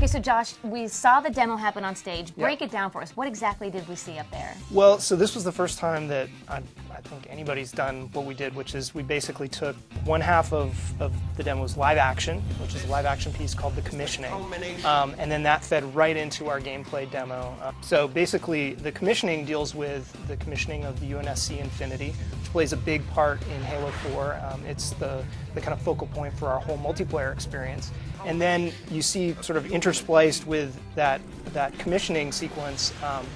so Josh, we saw the demo happen on stage. Break it down for us. What exactly did we see up there? Well, so this was the first time that I think anybody's done what we did, which is we basically took one half of the demo's live action, which is a live action piece called the commissioning, and then that fed right into our gameplay demo. So basically, the commissioning deals with the commissioning of the UNSC Infinity, which plays a big part in Halo 4. It's the kind of focal point for our whole multiplayer experience. And then you see sort of interspliced with that commissioning sequence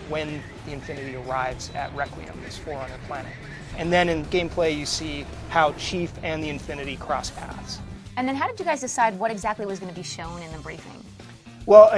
when the Infinity arrives at Requiem, this Forerunner planet. And then in gameplay you see how Chief and the Infinity cross paths. And then how did you guys decide what exactly was going to be shown in the briefing? Well,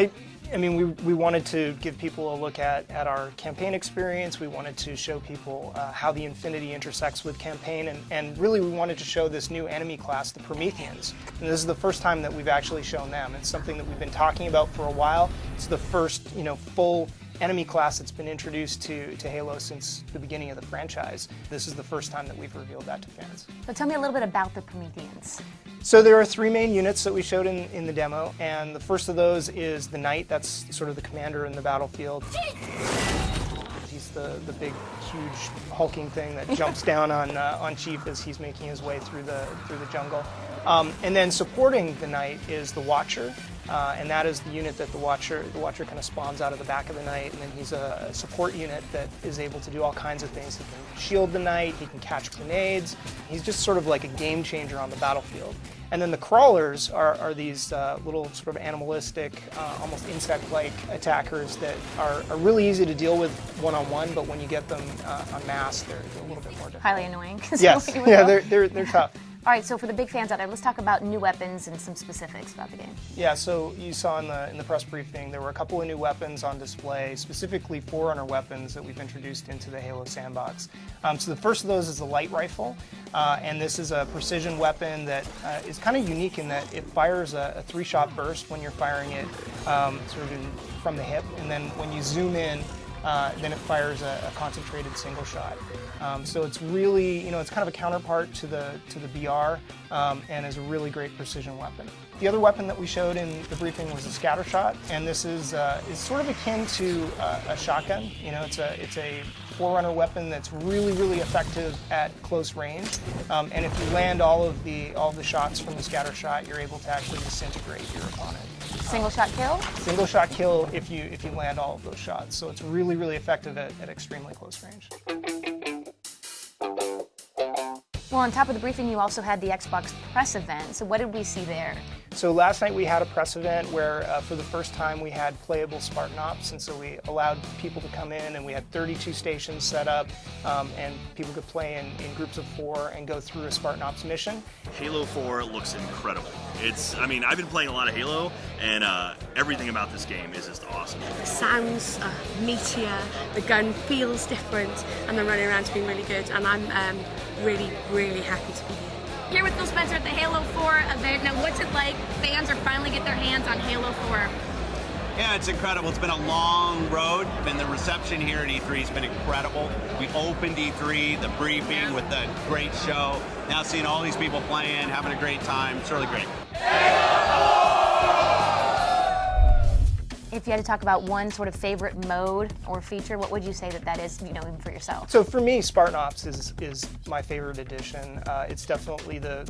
I mean, we wanted to give people a look at our campaign experience. We wanted to show people how the Infinity intersects with campaign, and really we wanted to show this new enemy class, the Prometheans. And this is the first time that we've actually shown them. It's something that we've been talking about for a while. It's the first, full enemy class that's been introduced to Halo since the beginning of the franchise. This is the first time that we've revealed that to fans. But tell me a little bit about the Prometheans. So there are three main units that we showed in the demo, and the first of those is the Knight. That's sort of the commander in the battlefield. He's the big, huge, hulking thing that jumps down on Chief as he's making his way through the jungle. And then supporting the Knight is the Watcher, and that is the unit that the Watcher kind of spawns out of the back of the Knight, and then he's a support unit that is able to do all kinds of things. He can shield the Knight, he can catch grenades. He's just sort of like a game changer on the battlefield. And then the Crawlers are these little sort of animalistic, almost insect-like attackers that are really easy to deal with one-on-one, but when you get them en masse, they're a little bit more difficult. Highly annoying. Yes, yeah, they're tough. All right, so for the big fans out there, let's talk about new weapons and some specifics about the game. Yeah, so you saw in the press briefing there were a couple of new weapons on display, specifically Forerunner weapons that we've introduced into the Halo sandbox. So the first of those is the light rifle, and this is a precision weapon that is kind of unique in that it fires a 3-shot burst when you're firing it sort of from the hip, and then when you zoom in, then it fires a concentrated single shot. So it's really, it's kind of a counterpart to the BR, and is a really great precision weapon. The other weapon that we showed in the briefing was a scatter shot, and this is sort of akin to a shotgun. It's a Forerunner weapon that's really effective at close range, and if you land all of the shots from the scatter shot, you're able to actually disintegrate your opponent. Single shot kill? Single shot kill if you land all of those shots. So it's really effective at extremely close range. Well, on top of the briefing, you also had the Xbox press event. So what did we see there? So last night we had a press event where for the first time we had playable Spartan Ops, and so we allowed people to come in, and we had 32 stations set up, and people could play in groups of 4 and go through a Spartan Ops mission. Halo 4 looks incredible. I've been playing a lot of Halo, and everything about this game is just awesome. The sounds are meatier, the gun feels different, and the running around's been really good, and I'm really happy to be here. Here with Phil Spencer at the Halo 4 event. Now, what's it like? Fans are finally getting their hands on Halo 4. Yeah, it's incredible. It's been a long road, and the reception here at E3 has been incredible. We opened E3, the briefing with the great show. Now seeing all these people playing, having a great time. It's really great. If you had to talk about one sort of favorite mode or feature, what would you say that is, even for yourself? So for me, Spartan Ops is my favorite edition. It's definitely the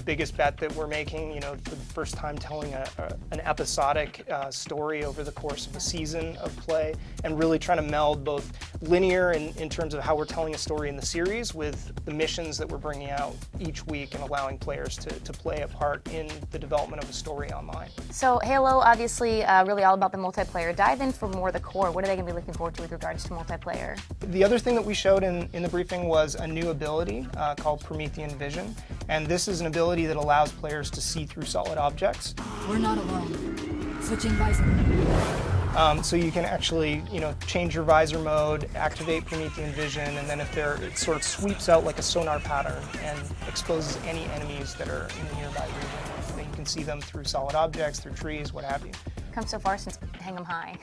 biggest bet that we're making, for the first time telling an episodic story over the course of a season of play, and really trying to meld both linear in terms of how we're telling a story in the series with the missions that we're bringing out each week and allowing players to play a part in the development of a story online. So Halo, obviously, really all about the multiplayer. Dive in for more of the core. What are they going to be looking forward to with regards to multiplayer? The other thing that we showed in the briefing was a new ability called Promethean Vision, and this is an ability that allows players to see through solid objects. We're not alone. Switching visor. So you can actually, change your visor mode, activate Promethean Vision, and then it sort of sweeps out like a sonar pattern and exposes any enemies that are in the nearby region. Then you can see them through solid objects, through trees, what have you. Come so far since hang 'em high.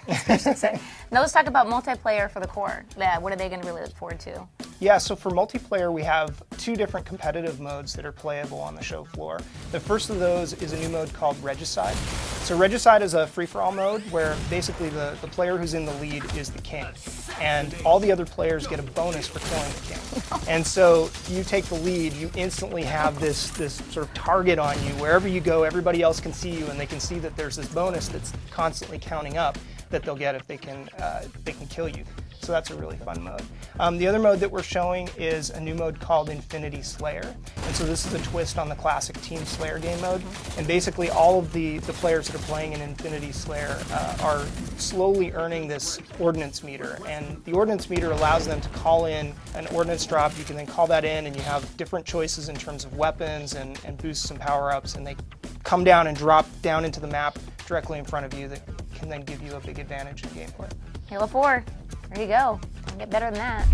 Now let's talk about multiplayer for the core. Yeah, what are they going to really look forward to? Yeah, so for multiplayer we have 2 different competitive modes that are playable on the show floor. The first of those is a new mode called Regicide. So Regicide is a free-for-all mode where basically the player who's in the lead is the king, and all the other players get a bonus for killing the king. And so you take the lead, you instantly have this sort of target on you. Wherever you go, everybody else can see you, and they can see that there's this bonus that's constantly counting up that they'll get if they can kill you. So that's a really fun mode. The other mode that we're showing is a new mode called Infinity Slayer. And so this is a twist on the classic Team Slayer game mode. And basically all of the players that are playing in Infinity Slayer are slowly earning this ordnance meter. And the ordnance meter allows them to call in an ordnance drop. You can then call that in, and you have different choices in terms of weapons and boosts and power-ups. And they come down and drop down into the map directly in front of you that can then give you a big advantage in gameplay. Halo 4. There you go. Can't get better than that.